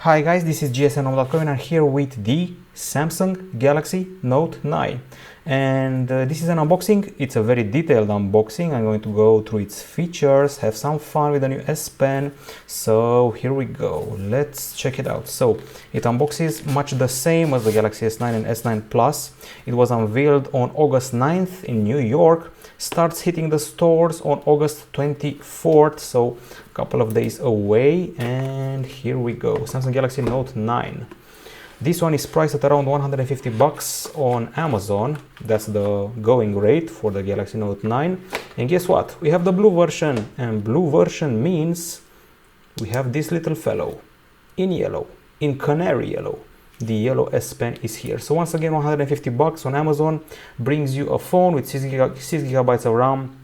Hi guys, this is gsnom.com and I'm here with the Samsung Galaxy Note 9 and this is an unboxing. It's a very detailed unboxing. I'm going to go through its features, have some fun with the new S Pen. So here we go, let's check it out. So it unboxes much the same as the Galaxy S9 and S9 Plus. It was unveiled on August 9th in New York, starts hitting the stores on August 24th, so a couple of days away. And here we go, Samsung Galaxy Note 9. This one is priced at around 150 bucks on Amazon. That's the going rate for the Galaxy Note 9. And guess what? We have the blue version, and blue version means we have this little fellow in yellow, in canary yellow. The yellow S Pen is here. So once again, 150 bucks on Amazon brings you a phone with 6 gigabytes of RAM,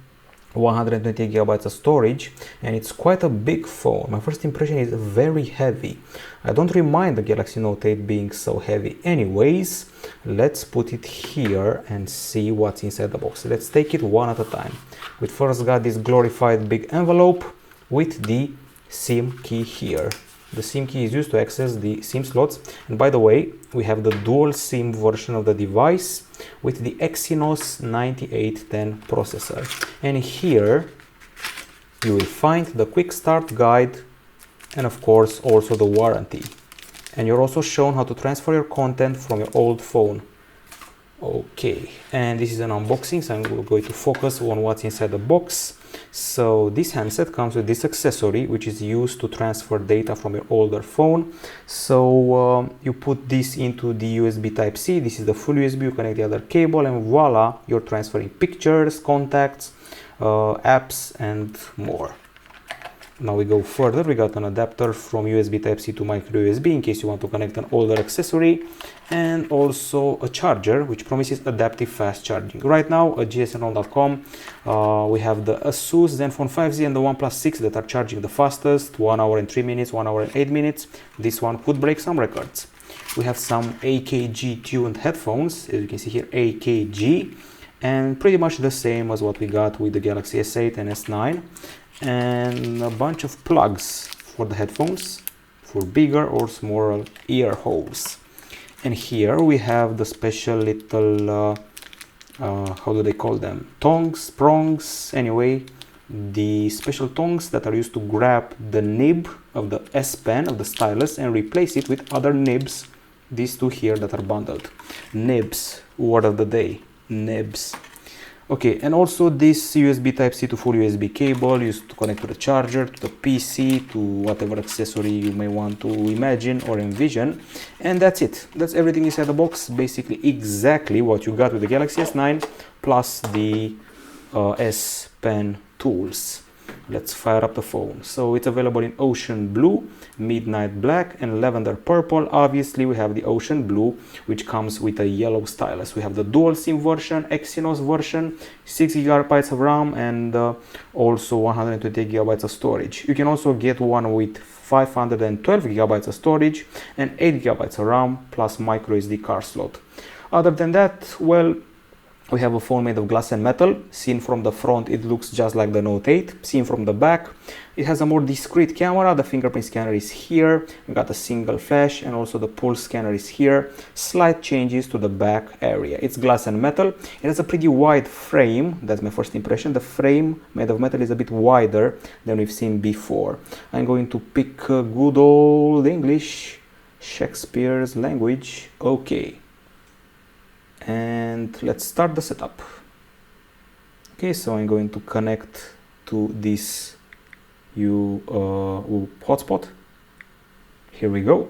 128 gigabytes of storage, and it's quite a big phone. My first impression is very heavy. I don't remind the Galaxy Note 8 being so heavy. Anyways, let's put it here and see what's inside the box. Let's take it one at a time. We first got this glorified big envelope with the SIM key here. The SIM key is used to access the SIM slots, and by the way, we have the dual SIM version of the device with the Exynos 9810 processor. And here you will find the quick start guide and of course also the warranty. And you're also shown how to transfer your content from your old phone. Okay, and this is an unboxing, so I'm going to focus on what's inside the box. So this handset comes with this accessory which is used to transfer data from your older phone. So you put this into the USB Type-C. This is the full USB. You connect the other cable and voila, you're transferring pictures, contacts, apps and more. Now we go further. We got an adapter from USB Type-C to micro USB in case you want to connect an older accessory, and also a charger which promises adaptive fast charging. Right now at gsnom.com we have the Asus Zenfone 5Z and the OnePlus 6 that are charging the fastest, 1 hour and 3 minutes, 1 hour and 8 minutes. This one could break some records. We have some Akg Tuned Headphones, as you can see here, Akg, and pretty much the same as what we got with the Galaxy S8 and S9. And a bunch of plugs for the headphones for bigger or smaller ear holes. And here we have the special little how do they call them, tongs, prongs, anyway, the special tongs that are used to grab the nib of the S Pen, of the stylus, and replace it with other nibs. These two here that are bundled. Nibs, word of the day, nibs. Okay, and also this USB Type-C to full USB cable used to connect to the charger, to the PC, to whatever accessory you may want to imagine or envision. And that's it. That's everything inside the box. Basically exactly what you got with the Galaxy S9 plus the S Pen tools. Let's fire up the phone. So it's available in ocean blue, midnight black and lavender purple. Obviously we have the ocean blue which comes with a yellow stylus. We have the dual SIM version, Exynos version, 6 gigabytes of RAM and also 128 gigabytes of storage. You can also get one with 512 gigabytes of storage and 8 gigabytes of RAM plus micro SD card slot. Other than that, well, we have a phone made of glass and metal. Seen from the front, it looks just like the Note 8. Seen from the back, it has a more discreet camera. The fingerprint scanner is here. We got a single flash and also the pulse scanner is here. Slight changes to the back area. It's glass and metal. It has a pretty wide frame. That's my first impression. The frame made of metal is a bit wider than we've seen before. I'm going to pick good old English, Shakespeare's language. Okay. And let's start the setup. Okay, so I'm going to connect to this hotspot. Here we go.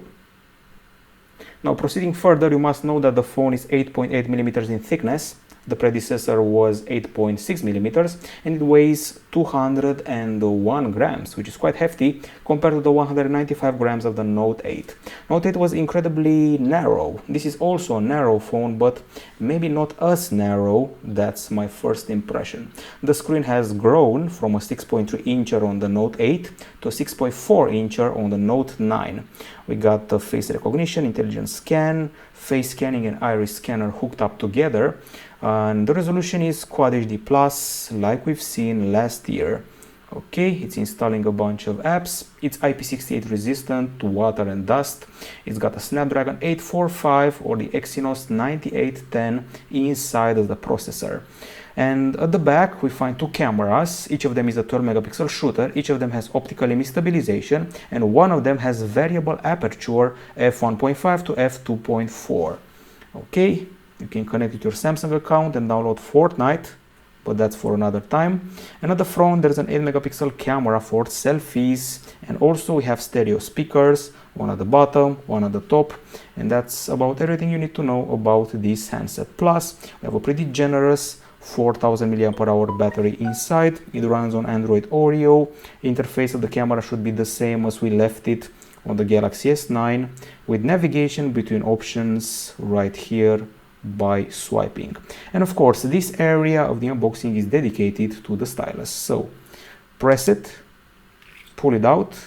Now proceeding further, you must know that the phone is 8.8 millimeters in thickness. The predecessor was 8.6 millimeters and it weighs 201 grams, which is quite hefty compared to the 195 grams of the Note 8. Note 8 was incredibly narrow. This is also a narrow phone, but maybe not as narrow. That's my first impression. The screen has grown from a 6.3 incher on the Note 8 to a 6.4 incher on the Note 9. We got the face recognition, intelligent scan, face scanning and iris scanner hooked up together. And the resolution is Quad HD Plus, like we've seen last year. Okay, it's installing a bunch of apps. It's IP68 resistant to water and dust. It's got a Snapdragon 845 or the Exynos 9810 inside of the processor. And at the back we find two cameras. Each of them is a 12 megapixel shooter. Each of them has optical image stabilization, and one of them has variable aperture f1.5 to f2.4. Okay, you can connect with your Samsung account and download Fortnite, but that's for another time. And at the front there's an 8 megapixel camera for selfies, and also we have stereo speakers, one at the bottom, one at the top, and that's about everything you need to know about this handset. Plus we have a pretty generous 4000 mAh battery inside. It runs on Android Oreo. Interface of the camera should be the same as we left it on the Galaxy S9, with navigation between options right here by swiping. And of course this area of the unboxing is dedicated to the stylus. So press it, pull it out,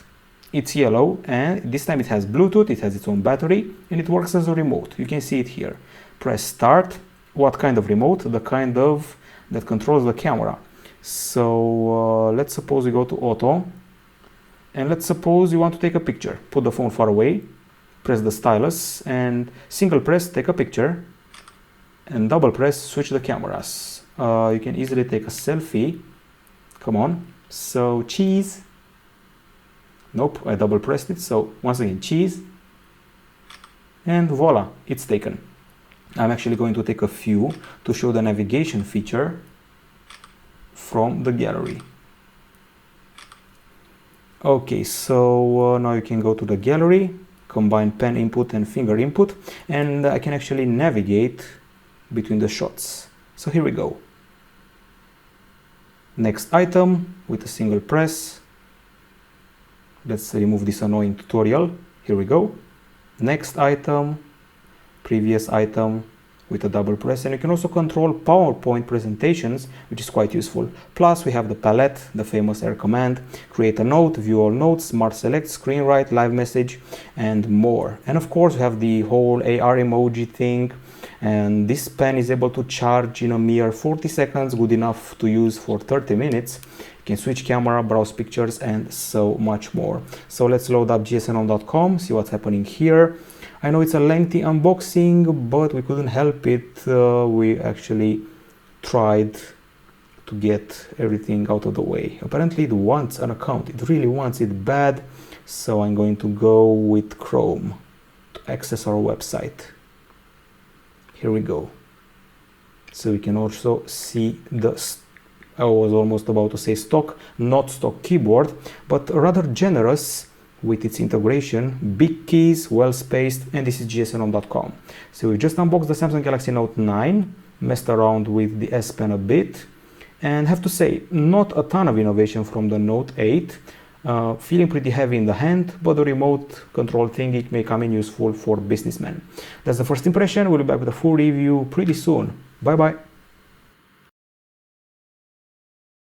it's yellow, and this time it has Bluetooth, it has its own battery, and it works as a remote. You can see it here. Press start. What kind of remote? The kind of that controls the camera. So let's suppose we go to auto, and let's suppose you want to take a picture. Put the phone far away, press the stylus, and single press, take a picture, and double press, switch the cameras. You can easily take a selfie. Come on. So cheese. Nope, I double pressed it. So once again, cheese, and voila, it's taken. I'm actually going to take a few to show the navigation feature from the gallery. Okay, so now you can go to the gallery, combine pen input and finger input, and I can actually navigate between the shots. So here we go. Next item with a single press. Let's remove this annoying tutorial. Here we go. Next item. Previous item with a double press, and you can also control PowerPoint presentations, which is quite useful. Plus we have the palette, the famous air command, create a note, view all notes, smart select, screen write, live message, and more. And of course we have the whole AR emoji thing, and this pen is able to charge in a mere 40 seconds, good enough to use for 30 minutes. You can switch camera, browse pictures, and so much more. So let's load up gsnhome.com, see what's happening here. I know it's a lengthy unboxing, but we couldn't help it. We actually tried to get everything out of the way. Apparently it wants an account. It really wants it bad. So I'm going to go with Chrome to access our website. Here we go. So we can also see the, I was almost about to say stock, not stock keyboard, but rather generous with its integration, big keys, well spaced, and this is gsnhome.com. So we just unboxed the Samsung Galaxy Note 9, messed around with the S Pen a bit, and have to say, not a ton of innovation from the Note 8, feeling pretty heavy in the hand, but the remote control thingy may come in useful for businessmen. That's the first impression. We'll be back with a full review pretty soon. Bye bye.